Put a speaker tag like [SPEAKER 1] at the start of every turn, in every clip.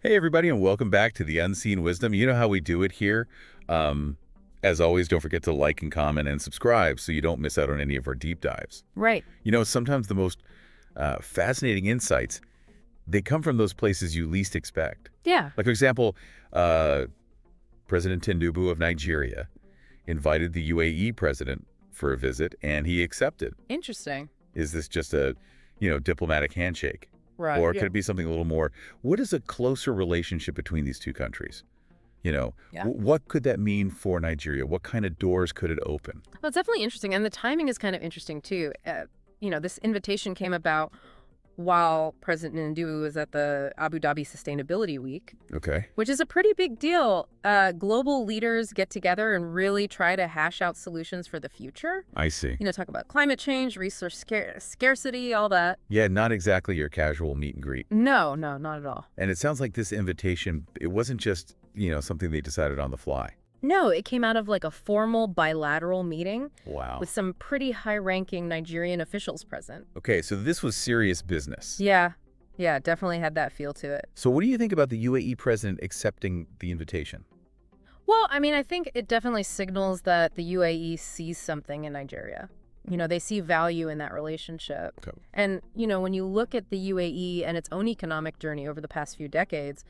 [SPEAKER 1] Hey, everybody, and welcome back to the Unseen Wisdom. You know how we do it here. As always, don't forget to like and comment and subscribe so you don't miss out on any of our deep dives.
[SPEAKER 2] Right.
[SPEAKER 1] You know, sometimes the most fascinating insights, they come from those places you least expect.
[SPEAKER 2] Yeah.
[SPEAKER 1] Like, for example, President Tinubu of Nigeria invited the UAE president for a visit, and he accepted.
[SPEAKER 2] Interesting.
[SPEAKER 1] Is this just a, diplomatic handshake?
[SPEAKER 2] Right.
[SPEAKER 1] Or could it be something a little more? What is a closer relationship between these two countries?
[SPEAKER 2] Yeah.
[SPEAKER 1] What could that mean for Nigeria? What kind of doors could it open?
[SPEAKER 2] Well, it's definitely interesting. And the timing is kind of interesting, too. This invitation came about while President Tinubu was at the Abu Dhabi Sustainability Week,
[SPEAKER 1] Okay.
[SPEAKER 2] which is a pretty big deal. Global leaders get together and really try to hash out solutions for the future.
[SPEAKER 1] I see.
[SPEAKER 2] Talk about climate change, resource scarcity, all that.
[SPEAKER 1] Yeah, not exactly your casual meet and greet.
[SPEAKER 2] No, not at all.
[SPEAKER 1] And it sounds like this invitation, it wasn't just, something they decided on the fly.
[SPEAKER 2] No, it came out of like a formal bilateral meeting
[SPEAKER 1] Wow.
[SPEAKER 2] with some pretty high-ranking Nigerian officials present.
[SPEAKER 1] Okay, so this was serious business.
[SPEAKER 2] Yeah, definitely had that feel to it.
[SPEAKER 1] So what do you think about the UAE president accepting the invitation?
[SPEAKER 2] Well, I think it definitely signals that the UAE sees something in Nigeria. They see value in that relationship.
[SPEAKER 1] Okay.
[SPEAKER 2] And, when you look at the UAE and its own economic journey over the past few decades,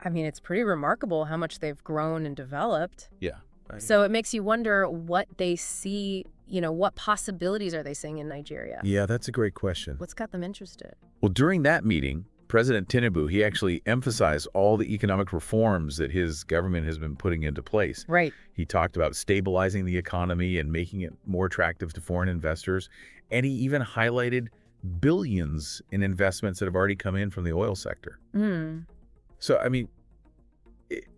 [SPEAKER 2] it's pretty remarkable how much they've grown and developed.
[SPEAKER 1] Yeah.
[SPEAKER 2] So it makes you wonder what they see, what possibilities are they seeing in Nigeria?
[SPEAKER 1] Yeah, that's a great question.
[SPEAKER 2] What's got them interested?
[SPEAKER 1] Well, during that meeting, President Tinubu, he actually emphasized all the economic reforms that his government has been putting into place.
[SPEAKER 2] Right.
[SPEAKER 1] He talked about stabilizing the economy and making it more attractive to foreign investors. And he even highlighted billions in investments that have already come in from the oil sector. So,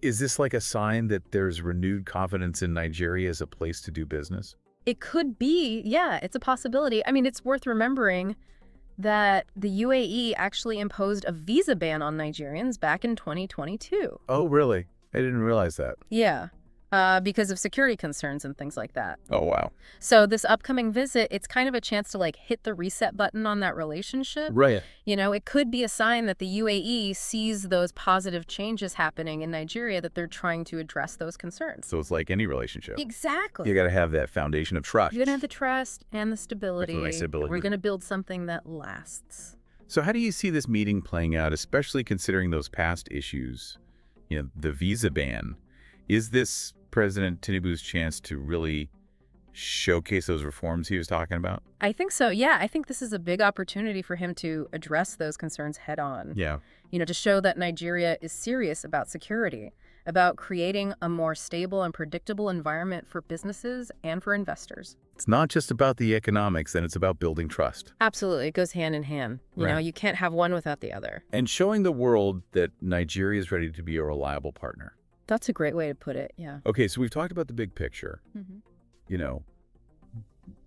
[SPEAKER 1] is this like a sign that there's renewed confidence in Nigeria as a place to do business?
[SPEAKER 2] It could be. Yeah, it's a possibility. It's worth remembering that the UAE actually imposed a visa ban on Nigerians back in 2022.
[SPEAKER 1] Oh, really? I didn't realize that.
[SPEAKER 2] Yeah, because of security concerns and things like that.
[SPEAKER 1] Oh, wow.
[SPEAKER 2] So this upcoming visit, it's kind of a chance to hit the reset button on that relationship.
[SPEAKER 1] Right.
[SPEAKER 2] It could be a sign that the UAE sees those positive changes happening in Nigeria, that they're trying to address those concerns.
[SPEAKER 1] So it's like any relationship.
[SPEAKER 2] Exactly.
[SPEAKER 1] You got to have that foundation of trust.
[SPEAKER 2] You're going to have the trust and the stability.
[SPEAKER 1] Definitely stability.
[SPEAKER 2] We're going to build something that lasts.
[SPEAKER 1] So how do you see this meeting playing out, especially considering those past issues, the visa ban? Is this President Tinubu's chance to really showcase those reforms he was talking about?
[SPEAKER 2] I think so. Yeah, I think this is a big opportunity for him to address those concerns head on.
[SPEAKER 1] Yeah.
[SPEAKER 2] To show that Nigeria is serious about security, about creating a more stable and predictable environment for businesses and for investors.
[SPEAKER 1] It's not just about the economics, and it's about building trust.
[SPEAKER 2] Absolutely. It goes hand in hand.
[SPEAKER 1] Right.
[SPEAKER 2] You can't have one without the other.
[SPEAKER 1] And showing the world that Nigeria is ready to be a reliable partner.
[SPEAKER 2] That's a great way to put it. Yeah.
[SPEAKER 1] Okay, so we've talked about the big picture,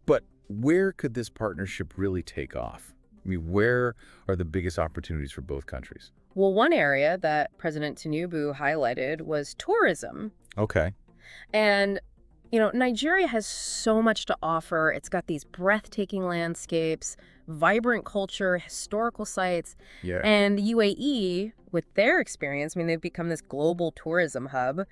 [SPEAKER 1] but where could this partnership really take off? Where are the biggest opportunities for both countries?
[SPEAKER 2] Well, one area that President Tinubu highlighted was tourism.
[SPEAKER 1] Okay.
[SPEAKER 2] And, Nigeria has so much to offer. It's got these breathtaking landscapes, vibrant culture, historical sites.
[SPEAKER 1] Yeah.
[SPEAKER 2] And the UAE, with their experience, they've become this global tourism hub.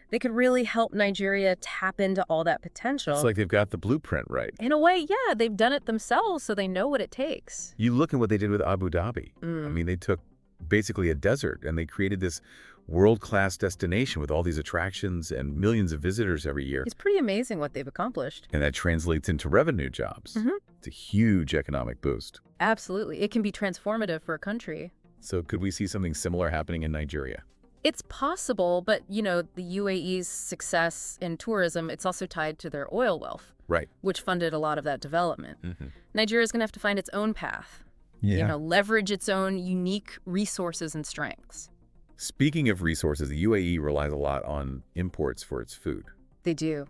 [SPEAKER 2] They could really help Nigeria tap into all that potential.
[SPEAKER 1] It's like they've got the blueprint right.
[SPEAKER 2] In a way, yeah, they've done it themselves, so they know what it takes.
[SPEAKER 1] You look at what they did with Abu Dhabi. They took basically a desert and they created this world-class destination with all these attractions and millions of visitors every year.
[SPEAKER 2] It's pretty amazing what they've accomplished.
[SPEAKER 1] And that translates into revenue jobs. It's a huge economic boost.
[SPEAKER 2] Absolutely. It can be transformative for a country.
[SPEAKER 1] So could we see something similar happening in Nigeria?
[SPEAKER 2] It's possible, but, the UAE's success in tourism, it's also tied to their oil wealth,
[SPEAKER 1] Right.
[SPEAKER 2] which funded a lot of that development. Nigeria's going to have to find its own path,
[SPEAKER 1] Yeah.
[SPEAKER 2] leverage its own unique resources and strengths.
[SPEAKER 1] Speaking of resources, the UAE relies a lot on imports for its food.
[SPEAKER 2] They do.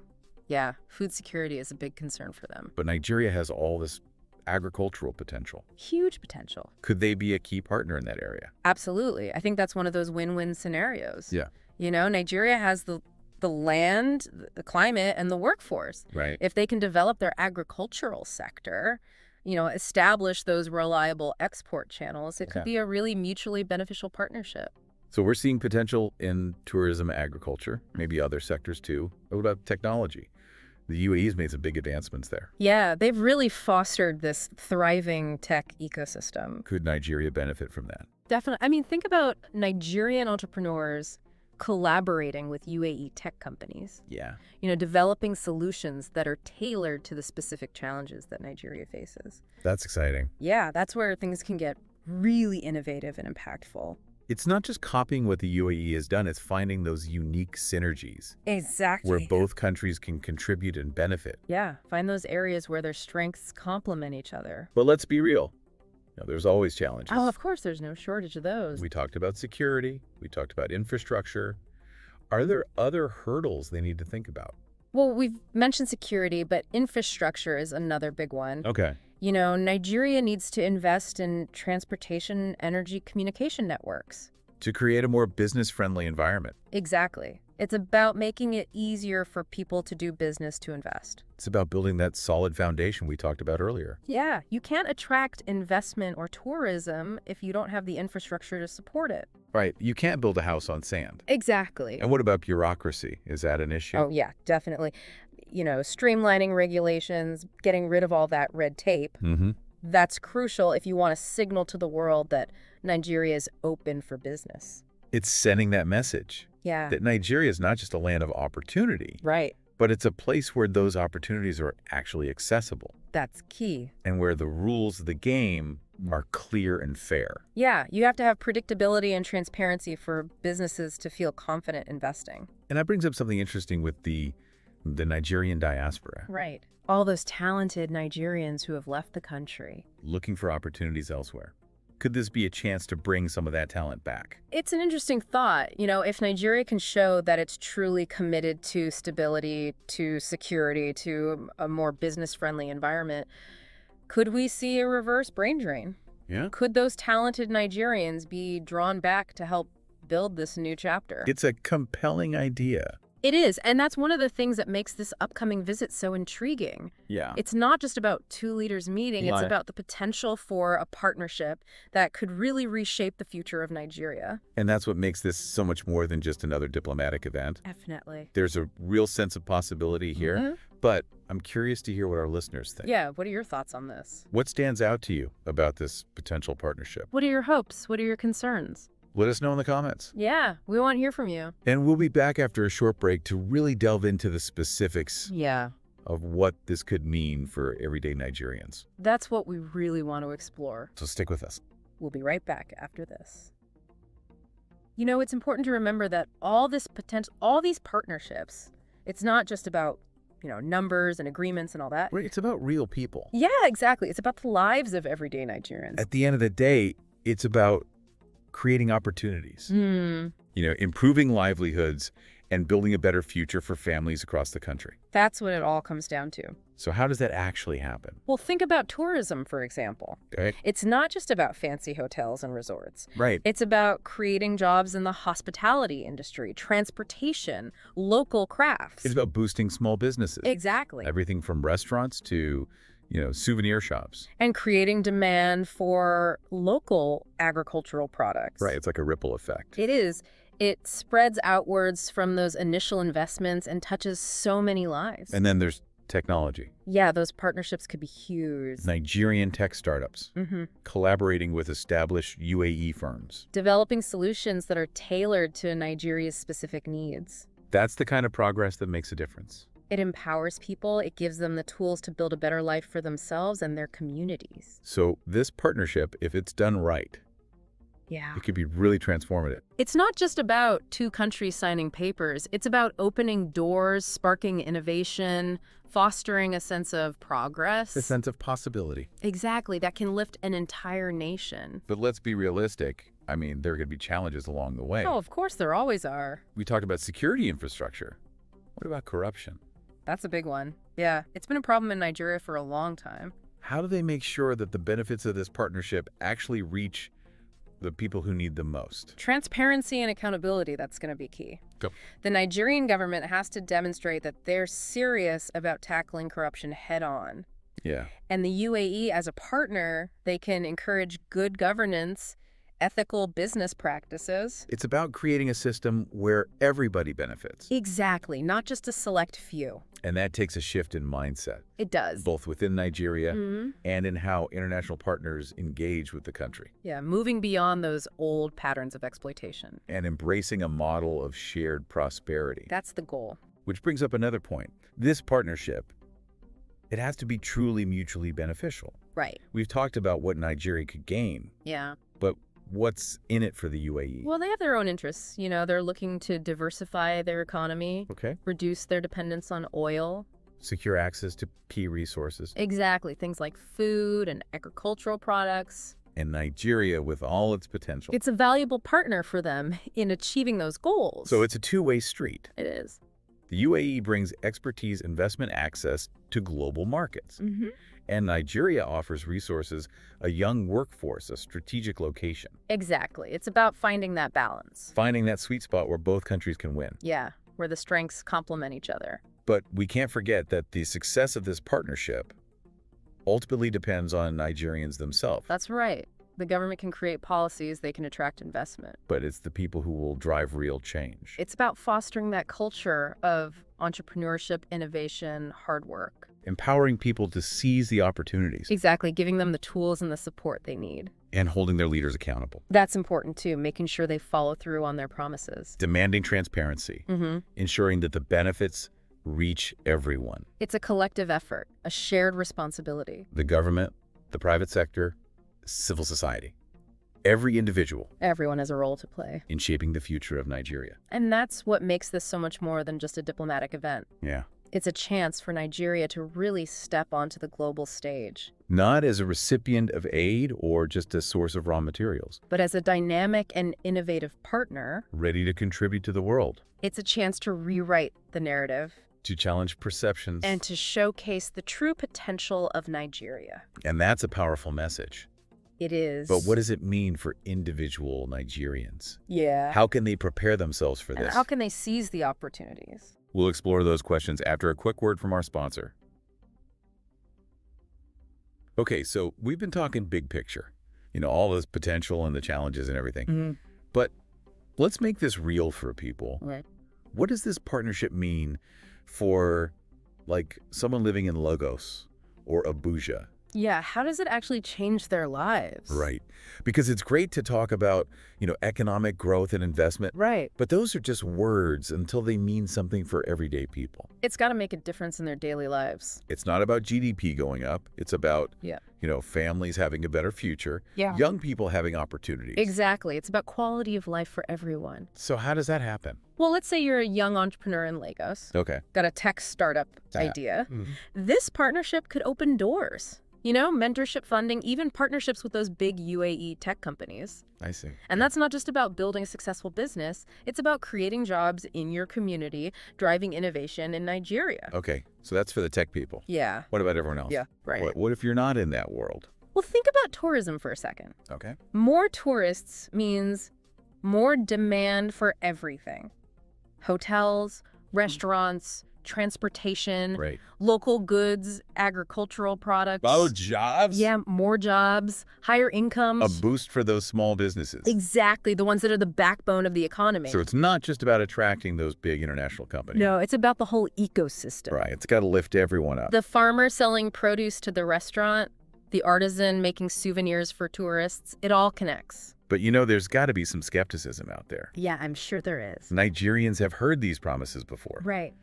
[SPEAKER 2] Yeah, food security is a big concern for them.
[SPEAKER 1] But Nigeria has all this agricultural potential.
[SPEAKER 2] Huge potential.
[SPEAKER 1] Could they be a key partner in that area?
[SPEAKER 2] Absolutely. I think that's one of those win-win scenarios.
[SPEAKER 1] Yeah.
[SPEAKER 2] Nigeria has the land, the climate, and the workforce.
[SPEAKER 1] Right.
[SPEAKER 2] If they can develop their agricultural sector, establish those reliable export channels, it could be a really mutually beneficial partnership.
[SPEAKER 1] So we're seeing potential in tourism, agriculture, maybe other sectors too. What about technology? The UAE has made some big advancements there.
[SPEAKER 2] Yeah, they've really fostered this thriving tech ecosystem.
[SPEAKER 1] Could Nigeria benefit from that?
[SPEAKER 2] Definitely. I mean, think about Nigerian entrepreneurs collaborating with UAE tech companies,
[SPEAKER 1] Yeah.
[SPEAKER 2] developing solutions that are tailored to the specific challenges that Nigeria faces.
[SPEAKER 1] That's exciting.
[SPEAKER 2] Yeah, that's where things can get really innovative and impactful.
[SPEAKER 1] It's not just copying what the UAE has done, it's finding those unique synergies
[SPEAKER 2] Exactly.
[SPEAKER 1] where both countries can contribute and benefit.
[SPEAKER 2] Yeah, find those areas where their strengths complement each other.
[SPEAKER 1] But let's be real. There's always challenges.
[SPEAKER 2] Oh, of course, there's no shortage of those.
[SPEAKER 1] We talked about security. We talked about infrastructure. Are there other hurdles they need to think about?
[SPEAKER 2] Well, we've mentioned security, but infrastructure is another big one.
[SPEAKER 1] Okay.
[SPEAKER 2] Nigeria needs to invest in transportation, energy, communication networks.
[SPEAKER 1] To create a more business-friendly environment.
[SPEAKER 2] Exactly. It's about making it easier for people to do business, to invest.
[SPEAKER 1] It's about building that solid foundation we talked about earlier.
[SPEAKER 2] Yeah, you can't attract investment or tourism if you don't have the infrastructure to support it.
[SPEAKER 1] Right. You can't build a house on sand.
[SPEAKER 2] Exactly.
[SPEAKER 1] And what about bureaucracy? Is that an issue?
[SPEAKER 2] Oh, yeah, definitely. Streamlining regulations, getting rid of all that red tape.
[SPEAKER 1] Mm-hmm.
[SPEAKER 2] That's crucial if you want to signal to the world that Nigeria is open for business.
[SPEAKER 1] It's sending that message.
[SPEAKER 2] Yeah.
[SPEAKER 1] That Nigeria is not just a land of opportunity.
[SPEAKER 2] Right.
[SPEAKER 1] But it's a place where those opportunities are actually accessible.
[SPEAKER 2] That's key.
[SPEAKER 1] And where the rules of the game are clear and fair.
[SPEAKER 2] Yeah, you have to have predictability and transparency for businesses to feel confident investing.
[SPEAKER 1] And that brings up something interesting with the Nigerian diaspora.
[SPEAKER 2] Right. All those talented Nigerians who have left the country.
[SPEAKER 1] Looking for opportunities elsewhere. Could this be a chance to bring some of that talent back?
[SPEAKER 2] It's an interesting thought. If Nigeria can show that it's truly committed to stability, to security, to a more business-friendly environment, could we see a reverse brain drain?
[SPEAKER 1] Yeah.
[SPEAKER 2] Could those talented Nigerians be drawn back to help build this new chapter?
[SPEAKER 1] It's a compelling idea.
[SPEAKER 2] It is, and that's one of the things that makes this upcoming visit so intriguing.
[SPEAKER 1] Yeah.
[SPEAKER 2] It's not just about two leaders meeting, it's about the potential for a partnership that could really reshape the future of Nigeria.
[SPEAKER 1] And that's what makes this so much more than just another diplomatic event.
[SPEAKER 2] Definitely.
[SPEAKER 1] There's a real sense of possibility here, but I'm curious to hear what our listeners think.
[SPEAKER 2] Yeah, what are your thoughts on this?
[SPEAKER 1] What stands out to you about this potential partnership?
[SPEAKER 2] What are your hopes? What are your concerns?
[SPEAKER 1] Let us know in the comments.
[SPEAKER 2] Yeah, we want to hear from you.
[SPEAKER 1] And we'll be back after a short break to really delve into the specifics of what this could mean for everyday Nigerians.
[SPEAKER 2] That's what we really want to explore.
[SPEAKER 1] So stick with us.
[SPEAKER 2] We'll be right back after this. It's important to remember that all these partnerships, it's not just about, numbers and agreements and all that.
[SPEAKER 1] It's about real people.
[SPEAKER 2] Yeah, exactly. It's about the lives of everyday Nigerians.
[SPEAKER 1] At the end of the day, it's about creating opportunities, improving livelihoods and building a better future for families across the country.
[SPEAKER 2] That's what it all comes down to.
[SPEAKER 1] So how does that actually happen?
[SPEAKER 2] Well, think about tourism, for example.
[SPEAKER 1] Okay.
[SPEAKER 2] It's not just about fancy hotels and resorts.
[SPEAKER 1] Right.
[SPEAKER 2] It's about creating jobs in the hospitality industry, transportation, local crafts.
[SPEAKER 1] It's about boosting small businesses.
[SPEAKER 2] Exactly.
[SPEAKER 1] Everything from restaurants to souvenir shops.
[SPEAKER 2] And creating demand for local agricultural products.
[SPEAKER 1] Right. It's like a ripple effect.
[SPEAKER 2] It is. It spreads outwards from those initial investments and touches so many lives.
[SPEAKER 1] And then there's technology.
[SPEAKER 2] Yeah, those partnerships could be huge.
[SPEAKER 1] Nigerian tech startups collaborating with established UAE firms.
[SPEAKER 2] Developing solutions that are tailored to Nigeria's specific needs.
[SPEAKER 1] That's the kind of progress that makes a difference.
[SPEAKER 2] It empowers people. It gives them the tools to build a better life for themselves and their communities.
[SPEAKER 1] So this partnership, if it's done right, it could be really transformative.
[SPEAKER 2] It's not just about two countries signing papers. It's about opening doors, sparking innovation, fostering a sense of progress.
[SPEAKER 1] A sense of possibility.
[SPEAKER 2] Exactly. That can lift an entire nation.
[SPEAKER 1] But let's be realistic. I mean, there are going to be challenges along the way.
[SPEAKER 2] Oh, of course, there always are.
[SPEAKER 1] We talked about security infrastructure. What about corruption?
[SPEAKER 2] That's a big one. Yeah, it's been a problem in Nigeria for a long time.
[SPEAKER 1] How do they make sure that the benefits of this partnership actually reach the people who need them most?
[SPEAKER 2] Transparency and accountability, that's going to be key.
[SPEAKER 1] Go.
[SPEAKER 2] The Nigerian government has to demonstrate that they're serious about tackling corruption head on.
[SPEAKER 1] Yeah.
[SPEAKER 2] And the UAE, as a partner, they can encourage good governance ethical business practices.
[SPEAKER 1] It's about creating a system where everybody benefits.
[SPEAKER 2] Exactly, not just a select few.
[SPEAKER 1] And that takes a shift in mindset,
[SPEAKER 2] It does.
[SPEAKER 1] both within Nigeria and in how international partners engage with the country.
[SPEAKER 2] Yeah, moving beyond those old patterns of exploitation.
[SPEAKER 1] And embracing a model of shared prosperity.
[SPEAKER 2] That's the goal.
[SPEAKER 1] Which brings up another point. This partnership, it has to be truly mutually beneficial.
[SPEAKER 2] Right.
[SPEAKER 1] We've talked about what Nigeria could gain,
[SPEAKER 2] Yeah.
[SPEAKER 1] but what's in it for the UAE?
[SPEAKER 2] Well, they have their own interests. You know, they're looking to diversify their economy,
[SPEAKER 1] Okay.
[SPEAKER 2] reduce their dependence on oil.
[SPEAKER 1] Secure access to key resources.
[SPEAKER 2] Exactly. Things like food and agricultural products.
[SPEAKER 1] And Nigeria with all its potential.
[SPEAKER 2] It's a valuable partner for them in achieving those goals.
[SPEAKER 1] So it's a two-way street.
[SPEAKER 2] It is.
[SPEAKER 1] The UAE brings expertise, investment access to global markets. And Nigeria offers resources, a young workforce, a strategic location.
[SPEAKER 2] Exactly. It's about finding that balance.
[SPEAKER 1] Finding that sweet spot where both countries can win.
[SPEAKER 2] Yeah, where the strengths complement each other.
[SPEAKER 1] But we can't forget that the success of this partnership ultimately depends on Nigerians themselves.
[SPEAKER 2] That's right. The government can create policies, they can attract investment.
[SPEAKER 1] But it's the people who will drive real change.
[SPEAKER 2] It's about fostering that culture of entrepreneurship, innovation, hard work.
[SPEAKER 1] Empowering people to seize the opportunities.
[SPEAKER 2] Exactly, giving them the tools and the support they need.
[SPEAKER 1] And holding their leaders accountable.
[SPEAKER 2] That's important too, making sure they follow through on their promises.
[SPEAKER 1] Demanding transparency. Ensuring that the benefits reach everyone.
[SPEAKER 2] It's a collective effort, a shared responsibility.
[SPEAKER 1] The government, the private sector, civil society. Every individual.
[SPEAKER 2] Everyone has a role to play.
[SPEAKER 1] In shaping the future of Nigeria.
[SPEAKER 2] And that's what makes this so much more than just a diplomatic event.
[SPEAKER 1] Yeah.
[SPEAKER 2] It's a chance for Nigeria to really step onto the global stage.
[SPEAKER 1] Not as a recipient of aid or just a source of raw materials.
[SPEAKER 2] But as a dynamic and innovative partner.
[SPEAKER 1] Ready to contribute to the world.
[SPEAKER 2] It's a chance to rewrite the narrative.
[SPEAKER 1] To challenge perceptions.
[SPEAKER 2] And to showcase the true potential of Nigeria.
[SPEAKER 1] And that's a powerful message.
[SPEAKER 2] It is.
[SPEAKER 1] But what does it mean for individual Nigerians?
[SPEAKER 2] Yeah.
[SPEAKER 1] How can they prepare themselves for
[SPEAKER 2] And
[SPEAKER 1] this?
[SPEAKER 2] how can they seize the opportunities?
[SPEAKER 1] We'll explore those questions after a quick word from our sponsor. Okay, so we've been talking big picture. You know, all this potential and the challenges and everything. But let's make this real for people.
[SPEAKER 2] Right.
[SPEAKER 1] What does this partnership mean for, like, someone living in Lagos or Abuja?
[SPEAKER 2] Yeah, how does it actually change their lives?
[SPEAKER 1] Right. Because it's great to talk about, you know, economic growth and investment.
[SPEAKER 2] Right.
[SPEAKER 1] But those are just words until they mean something for everyday people.
[SPEAKER 2] It's got to make a difference in their daily lives.
[SPEAKER 1] It's not about GDP going up. It's about,
[SPEAKER 2] Yeah.
[SPEAKER 1] you know, families having a better future.
[SPEAKER 2] Yeah.
[SPEAKER 1] Young people having opportunities.
[SPEAKER 2] Exactly. It's about quality of life for everyone.
[SPEAKER 1] So how does that happen?
[SPEAKER 2] Well, let's say you're a young entrepreneur in Lagos.
[SPEAKER 1] Okay.
[SPEAKER 2] Got a tech startup idea. This partnership could open doors. You know, mentorship funding, even partnerships with those big UAE tech companies.
[SPEAKER 1] I see.
[SPEAKER 2] And that's not just about building a successful business. It's about creating jobs in your community, driving innovation in Nigeria.
[SPEAKER 1] Okay. So that's for the tech people.
[SPEAKER 2] Yeah.
[SPEAKER 1] What about everyone else?
[SPEAKER 2] Yeah, right.
[SPEAKER 1] What if you're not in that world?
[SPEAKER 2] Well, think about tourism for a second.
[SPEAKER 1] Okay.
[SPEAKER 2] More tourists means more demand for everything. Hotels, restaurants, transportation,
[SPEAKER 1] Right.
[SPEAKER 2] local goods, agricultural products.
[SPEAKER 1] Oh, jobs?
[SPEAKER 2] Yeah, more jobs, higher incomes.
[SPEAKER 1] A boost for those small businesses.
[SPEAKER 2] Exactly, the ones that are the backbone of the economy.
[SPEAKER 1] So it's not just about attracting those big international companies.
[SPEAKER 2] No, it's about the whole ecosystem.
[SPEAKER 1] Right. It's got to lift everyone up.
[SPEAKER 2] The farmer selling produce to the restaurant, the artisan making souvenirs for tourists, it all connects.
[SPEAKER 1] But you know, there's got to be some skepticism out there.
[SPEAKER 2] Yeah, I'm sure there is.
[SPEAKER 1] Nigerians have heard these promises before.
[SPEAKER 2] Right.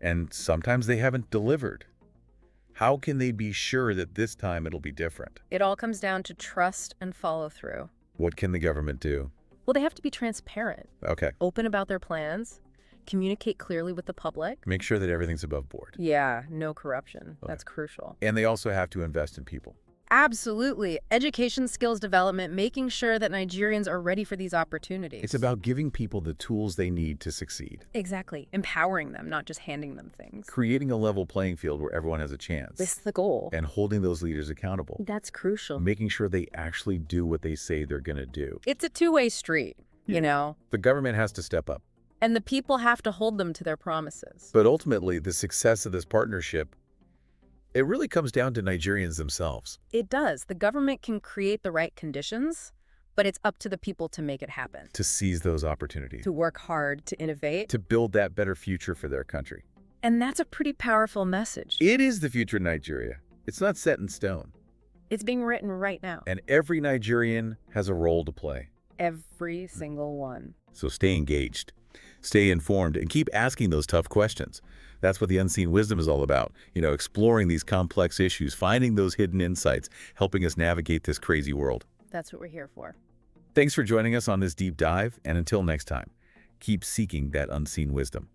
[SPEAKER 1] And sometimes they haven't delivered. How can they be sure that this time it'll be different?
[SPEAKER 2] It all comes down to trust and follow through.
[SPEAKER 1] What can the government do?
[SPEAKER 2] Well, they have to be transparent,
[SPEAKER 1] Okay.
[SPEAKER 2] open about their plans, communicate clearly with the public.
[SPEAKER 1] Make sure that everything's above board.
[SPEAKER 2] Yeah, no corruption.
[SPEAKER 1] Okay.
[SPEAKER 2] That's crucial.
[SPEAKER 1] And they also have to invest in people.
[SPEAKER 2] Absolutely. Education, skills development, making sure that Nigerians are ready for these opportunities.
[SPEAKER 1] It's about giving people the tools they need to succeed.
[SPEAKER 2] Exactly. Empowering them, not just handing them things.
[SPEAKER 1] Creating a level playing field where everyone has a chance.
[SPEAKER 2] This is the goal.
[SPEAKER 1] And holding those leaders accountable.
[SPEAKER 2] That's crucial.
[SPEAKER 1] Making sure they actually do what they say they're going to do.
[SPEAKER 2] It's a two-way street, you know,
[SPEAKER 1] The government has to step up.
[SPEAKER 2] and the people have to hold them to their promises.
[SPEAKER 1] But ultimately, the success of this partnership, it really comes down to Nigerians themselves.
[SPEAKER 2] It does. The government can create the right conditions, But it's up to the people to make it happen,
[SPEAKER 1] To seize those opportunities,
[SPEAKER 2] to work hard, to innovate.
[SPEAKER 1] to build that better future for their country.
[SPEAKER 2] And that's a pretty powerful message.
[SPEAKER 1] It is the future of Nigeria. It's not set in stone.
[SPEAKER 2] It's being written right now.
[SPEAKER 1] And every Nigerian has a role to play.
[SPEAKER 2] Every single one.
[SPEAKER 1] So stay engaged, stay informed, and keep asking those tough questions. That's what the Unseen Wisdom is all about. Exploring these complex issues, finding those hidden insights, helping us navigate this crazy world.
[SPEAKER 2] That's what we're here for.
[SPEAKER 1] Thanks for joining us on this deep dive, and until next time, keep seeking that unseen wisdom.